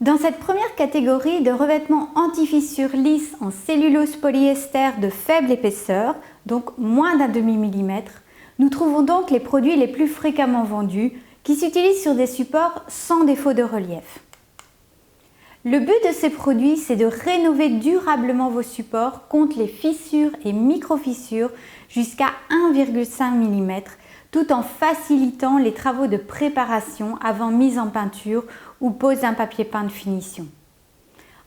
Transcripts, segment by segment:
Dans cette première catégorie de revêtements anti-fissure lisses en cellulose polyester de faible épaisseur, donc moins d'un demi-millimètre, nous trouvons donc les produits les plus fréquemment vendus qui s'utilisent sur des supports sans défaut de relief. Le but de ces produits, c'est de rénover durablement vos supports contre les fissures et micro-fissures jusqu'à 1,5 mm, tout en facilitant les travaux de préparation avant mise en peinture ou pose d'un papier peint de finition.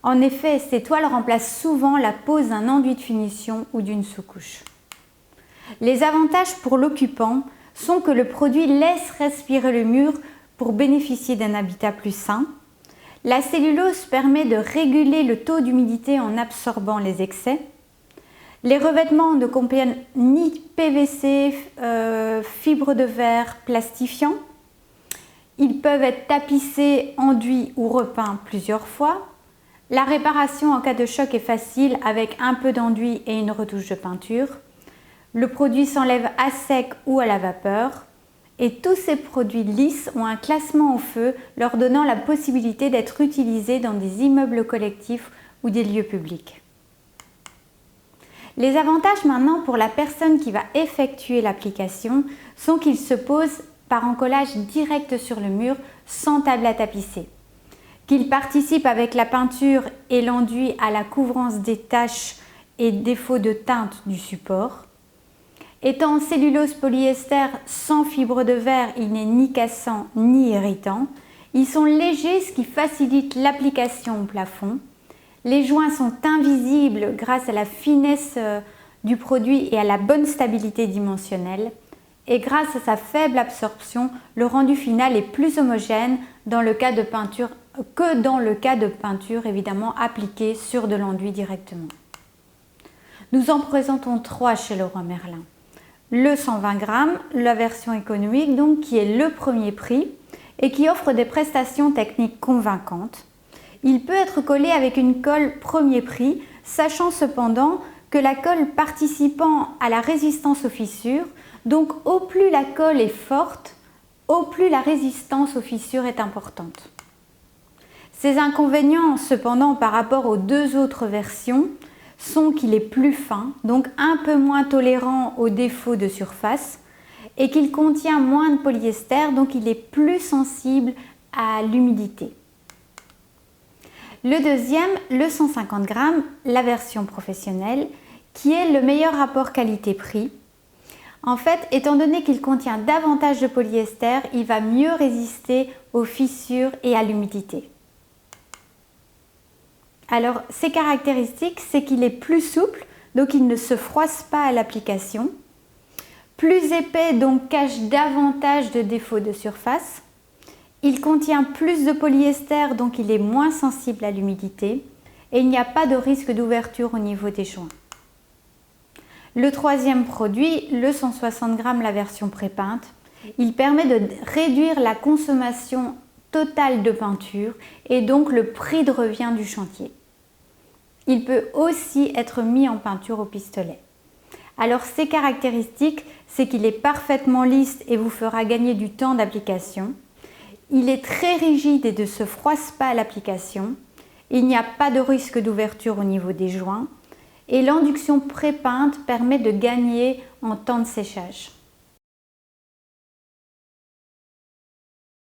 En effet, ces toiles remplacent souvent la pose d'un enduit de finition ou d'une sous-couche. Les avantages pour l'occupant sont que le produit laisse respirer le mur pour bénéficier d'un habitat plus sain. La cellulose permet de réguler le taux d'humidité en absorbant les excès. Les revêtements ne contiennent ni PVC, fibres de verre plastifiant. Ils peuvent être tapissés, enduits ou repeints plusieurs fois. La réparation en cas de choc est facile avec un peu d'enduit et une retouche de peinture. Le produit s'enlève à sec ou à la vapeur. Et tous ces produits lisses ont un classement au feu leur donnant la possibilité d'être utilisés dans des immeubles collectifs ou des lieux publics. Les avantages maintenant pour la personne qui va effectuer l'application sont qu'ils se posent par encollage direct sur le mur sans table à tapisser, qu'ils participent avec la peinture et l'enduit à la couvrance des taches et défauts de teinte du support. Étant en cellulose polyester sans fibre de verre, il n'est ni cassant ni irritant. Ils sont légers, ce qui facilite l'application au plafond. Les joints sont invisibles grâce à la finesse du produit et à la bonne stabilité dimensionnelle. Et grâce à sa faible absorption, le rendu final est plus homogène dans le cas de peinture que dans le cas de peinture évidemment appliquée sur de l'enduit directement. Nous en présentons 3 chez Leroy Merlin. Le 120 grammes, la version économique donc, qui est le premier prix et qui offre des prestations techniques convaincantes. Il peut être collé avec une colle premier prix, sachant cependant que la colle participant à la résistance aux fissures, donc au plus la colle est forte, au plus la résistance aux fissures est importante. Ces inconvénients cependant par rapport aux 2 autres versions sont qu'il est plus fin, donc un peu moins tolérant aux défauts de surface, et qu'il contient moins de polyester, donc il est plus sensible à l'humidité. Le deuxième, le 150 grammes, la version professionnelle, qui est le meilleur rapport qualité-prix. En fait, étant donné qu'il contient davantage de polyester, il va mieux résister aux fissures et à l'humidité. Alors, ses caractéristiques, c'est qu'il est plus souple, donc il ne se froisse pas à l'application. Plus épais, donc cache davantage de défauts de surface. Il contient plus de polyester, donc il est moins sensible à l'humidité. Et il n'y a pas de risque d'ouverture au niveau des joints. Le troisième produit, le 160 grammes, la version pré-peinte, il permet de réduire la consommation totale de peinture et donc le prix de revient du chantier. Il peut aussi être mis en peinture au pistolet. Alors ses caractéristiques, c'est qu'il est parfaitement lisse et vous fera gagner du temps d'application. Il est très rigide et ne se froisse pas à l'application. Il n'y a pas de risque d'ouverture au niveau des joints. Et l'induction pré-peinte permet de gagner en temps de séchage.